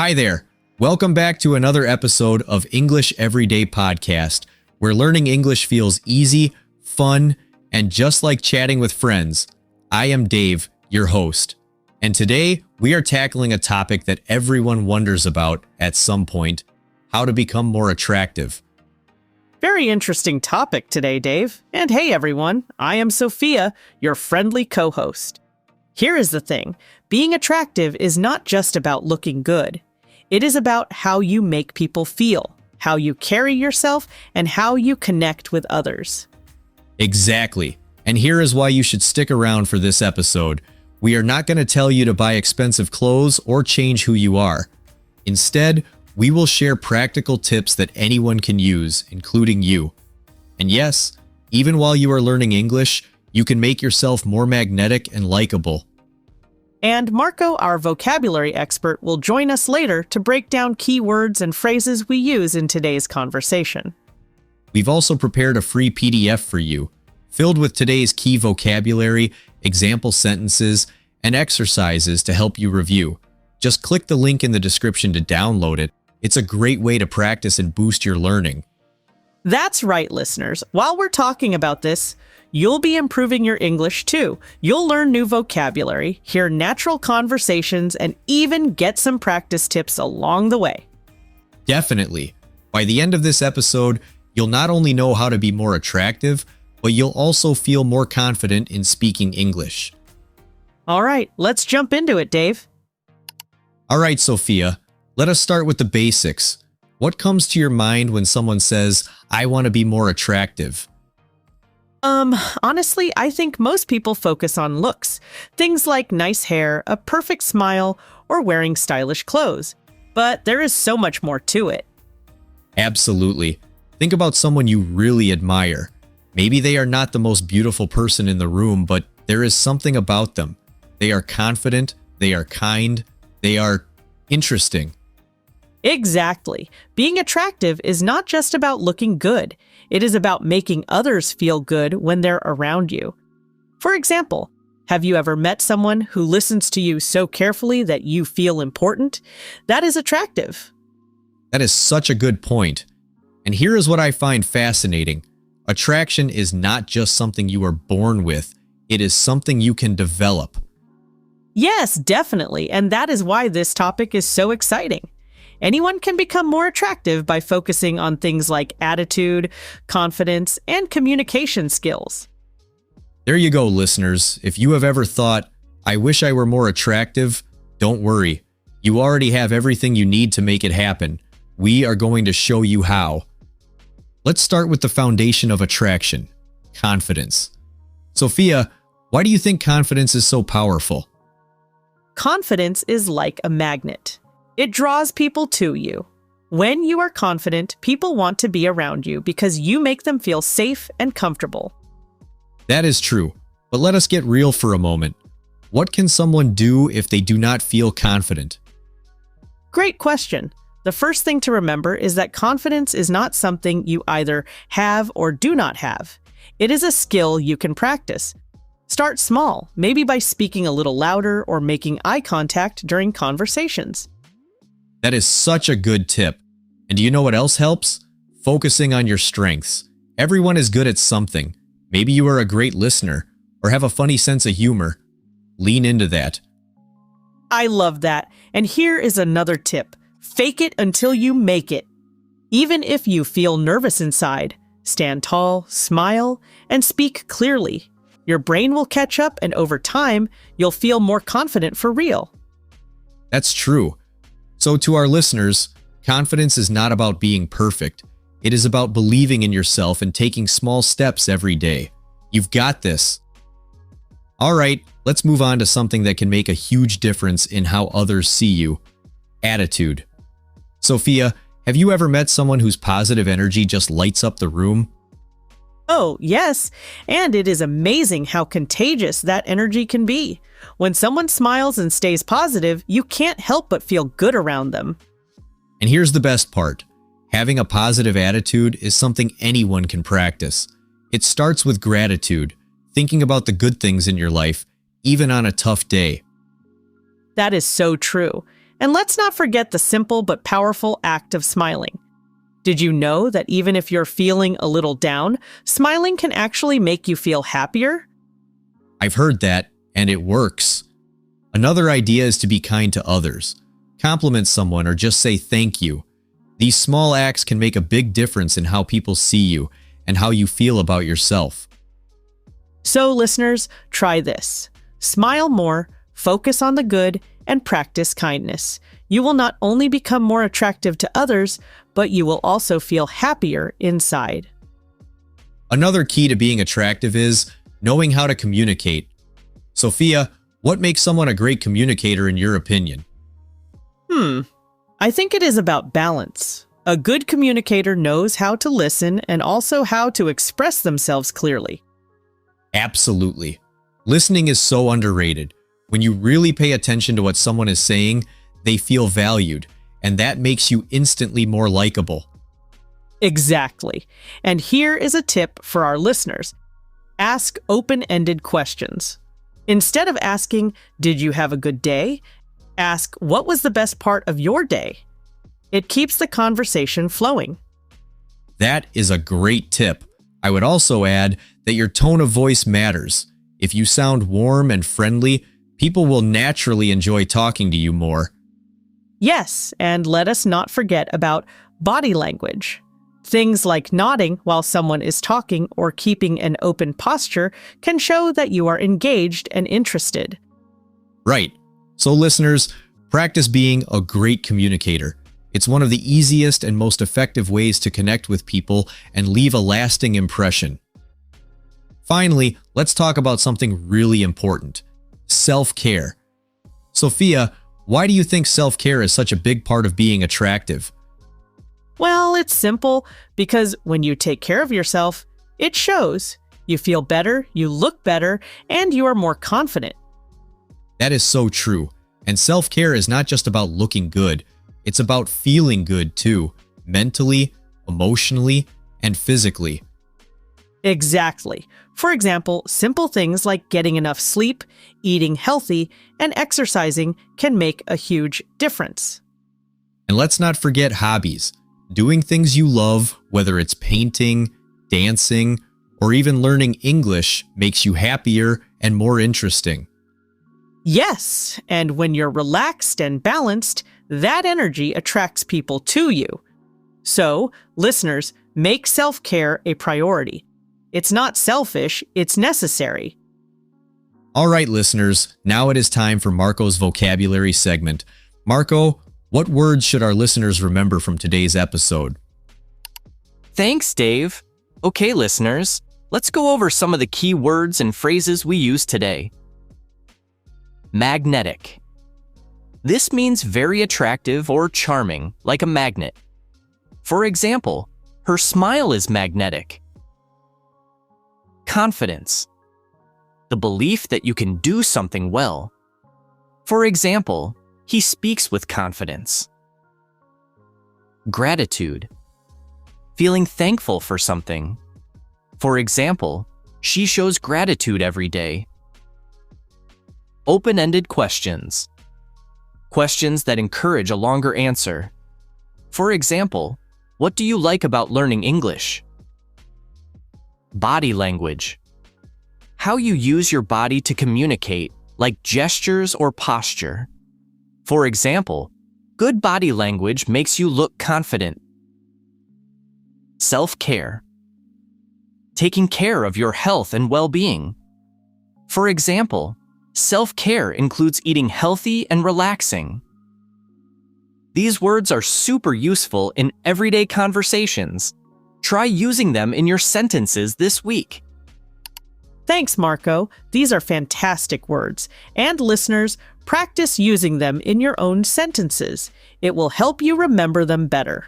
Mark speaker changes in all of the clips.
Speaker 1: Hi there. Welcome back to another episode of English Everyday Podcast, where learning English feels easy, fun, and just like chatting with friends. I am Dave, your host. And today we are tackling a topic that everyone wonders about at some point: how to become more attractive.
Speaker 2: Very interesting topic today, Dave. And hey everyone, I am Sophia, your friendly co-host. Here is the thing: being attractive is not just about looking good. It is about how you make people feel, how you carry yourself, and how you connect with others.
Speaker 1: Exactly. And here is why you should stick around for this episode. We are not going to tell you to buy expensive clothes or change who you are. Instead, we will share practical tips that anyone can use, including you. And yes, even while you are learning English, you can make yourself more magnetic and likable.
Speaker 2: And Marco, our vocabulary expert, will join us later to break down key words and phrases we use in today's conversation.
Speaker 1: We've also prepared a free PDF for you, filled with today's key vocabulary, example sentences, and exercises to help you review. Just click the link in the description to download it. It's a great way to practice and boost your learning.
Speaker 2: That's right, listeners. While we're talking about this, you'll be improving your English too. You'll learn new vocabulary, hear natural conversations, and even get some practice tips along the way.
Speaker 1: Definitely. By the end of this episode, you'll not only know how to be more attractive, but you'll also feel more confident in speaking English.
Speaker 2: All right, let's jump into it, Dave.
Speaker 1: All right, Sophia, let us start with the basics. What comes to your mind when someone says, "I want to be more attractive"?
Speaker 2: Honestly, I think most people focus on looks. Things like nice hair, a perfect smile, or wearing stylish clothes. But there is so much more to it.
Speaker 1: Absolutely. Think about someone you really admire. Maybe they are not the most beautiful person in the room, but there is something about them. They are confident, they are kind, they are interesting.
Speaker 2: Exactly. Being attractive is not just about looking good. It is about making others feel good when they're around you. For example, have you ever met someone who listens to you so carefully that you feel important? That is attractive.
Speaker 1: That is such a good point. And here is what I find fascinating. Attraction is not just something you are born with. It is something you can develop.
Speaker 2: Yes, definitely. And that is why this topic is so exciting. Anyone can become more attractive by focusing on things like attitude, confidence, and communication skills.
Speaker 1: There you go, listeners. If you have ever thought, "I wish I were more attractive," don't worry. You already have everything you need to make it happen. We are going to show you how. Let's start with the foundation of attraction: confidence. Sophia, why do you think confidence is so powerful?
Speaker 2: Confidence is like a magnet. It draws people to you. When you are confident, people want to be around you because you make them feel safe and comfortable.
Speaker 1: That is true, but let us get real for a moment. What can someone do if they do not feel confident?
Speaker 2: Great question. The first thing to remember is that confidence is not something you either have or do not have. It is a skill you can practice. Start small, maybe by speaking a little louder or making eye contact during conversations.
Speaker 1: That is such a good tip. And do you know what else helps? Focusing on your strengths. Everyone is good at something. Maybe you are a great listener or have a funny sense of humor. Lean into that.
Speaker 2: I love that. And here is another tip. Fake it until you make it. Even if you feel nervous inside, stand tall, smile, and speak clearly. Your brain will catch up, and over time, you'll feel more confident for real.
Speaker 1: That's true. So to our listeners, confidence is not about being perfect. It is about believing in yourself and taking small steps every day. You've got this. All right, let's move on to something that can make a huge difference in how others see you: attitude. Sophia, have you ever met someone whose positive energy just lights up the room?
Speaker 2: Oh, yes, and it is amazing how contagious that energy can be. When someone smiles and stays positive, you can't help but feel good around them.
Speaker 1: And here's the best part. Having a positive attitude is something anyone can practice. It starts with gratitude, thinking about the good things in your life, even on a tough day.
Speaker 2: That is so true. And let's not forget the simple but powerful act of smiling. Did you know that even if you're feeling a little down, smiling can actually make you feel happier?
Speaker 1: I've heard that, and it works. Another idea is to be kind to others. Compliment someone or just say thank you. These small acts can make a big difference in how people see you and how you feel about yourself.
Speaker 2: So, listeners, try this. Smile more, focus on the good, and practice kindness. You will not only become more attractive to others, but you will also feel happier inside.
Speaker 1: Another key to being attractive is knowing how to communicate. Sophia, what makes someone a great communicator in your opinion?
Speaker 2: I think it is about balance. A good communicator knows how to listen and also how to express themselves clearly.
Speaker 1: Absolutely. Listening is so underrated. When you really pay attention to what someone is saying, they feel valued, and that makes you instantly more likable.
Speaker 2: Exactly. And here is a tip for our listeners. Ask open-ended questions. Instead of asking, "Did you have a good day?" ask, "What was the best part of your day?" It keeps the conversation flowing.
Speaker 1: That is a great tip. I would also add that your tone of voice matters. If you sound warm and friendly, people will naturally enjoy talking to you more.
Speaker 2: Yes, and let us not forget about body language. Things like nodding while someone is talking or keeping an open posture can show that you are engaged and interested.
Speaker 1: Right. So listeners, practice being a great communicator. It's one of the easiest and most effective ways to connect with people and leave a lasting impression. Finally, let's talk about something really important: self-care. Sophia, why do you think self-care is such a big part of being attractive?
Speaker 2: Well, it's simple because when you take care of yourself, it shows. You feel better, you look better, and you are more confident.
Speaker 1: That is so true. And self-care is not just about looking good. It's about feeling good too, mentally, emotionally, and physically.
Speaker 2: Exactly. For example, simple things like getting enough sleep, eating healthy, and exercising can make a huge difference.
Speaker 1: And let's not forget hobbies. Doing things you love, whether it's painting, dancing, or even learning English, makes you happier and more interesting.
Speaker 2: Yes, and when you're relaxed and balanced, that energy attracts people to you. So, listeners, make self-care a priority. It's not selfish, it's necessary.
Speaker 1: All right, listeners, now it is time for Marco's vocabulary segment. Marco, what words should our listeners remember from today's episode?
Speaker 3: Thanks, Dave. Okay, listeners, let's go over some of the key words and phrases we use today. Magnetic. This means very attractive or charming, like a magnet. For example, her smile is magnetic. Confidence. The belief that you can do something well. For example, he speaks with confidence. Gratitude. Feeling thankful for something. For example, she shows gratitude every day. Open-ended questions. Questions that encourage a longer answer. For example, what do you like about learning English? Body language. How you use your body to communicate, like gestures or posture. For example, good body language makes you look confident. Self-care. Taking care of your health and well-being. For example, self-care includes eating healthy and relaxing. These words are super useful in everyday conversations. Try using them in your sentences this week.
Speaker 2: Thanks, Marco. These are fantastic words. And listeners, practice using them in your own sentences. It will help you remember them better.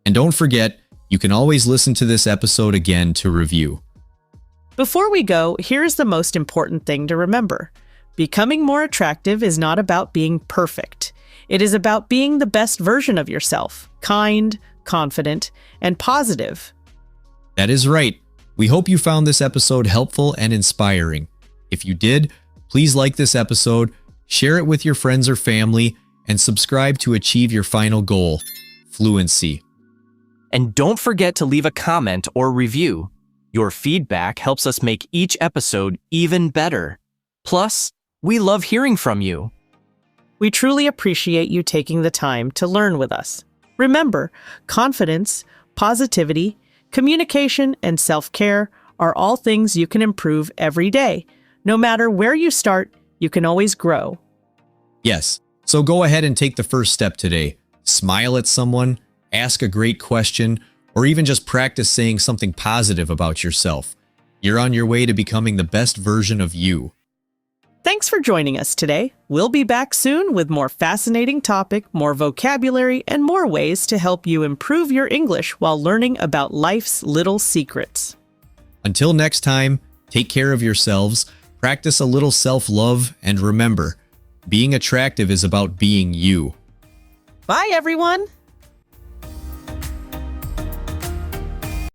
Speaker 1: And don't forget, you can always listen to this episode again to review.
Speaker 2: Before we go, here's the most important thing to remember. Becoming more attractive is not about being perfect. It is about being the best version of yourself, kind, confident, and positive.
Speaker 1: That is right. We hope you found this episode helpful and inspiring. If you did, please like this episode, share it with your friends or family, and subscribe to achieve your final goal, fluency.
Speaker 3: And don't forget to leave a comment or review. Your feedback helps us make each episode even better. Plus, we love hearing from you.
Speaker 2: We truly appreciate you taking the time to learn with us. Remember, confidence, positivity, communication, and self-care are all things you can improve every day. No matter where you start, you can always grow.
Speaker 1: Yes, so go ahead and take the first step today. Smile at someone, ask a great question, or even just practice saying something positive about yourself. You're on your way to becoming the best version of you.
Speaker 2: Thanks for joining us today. We'll be back soon with more fascinating topic, more vocabulary, and more ways to help you improve your English while learning about life's little secrets.
Speaker 1: Until next time, take care of yourselves, practice a little self-love, and remember, being attractive is about being you.
Speaker 2: Bye, everyone!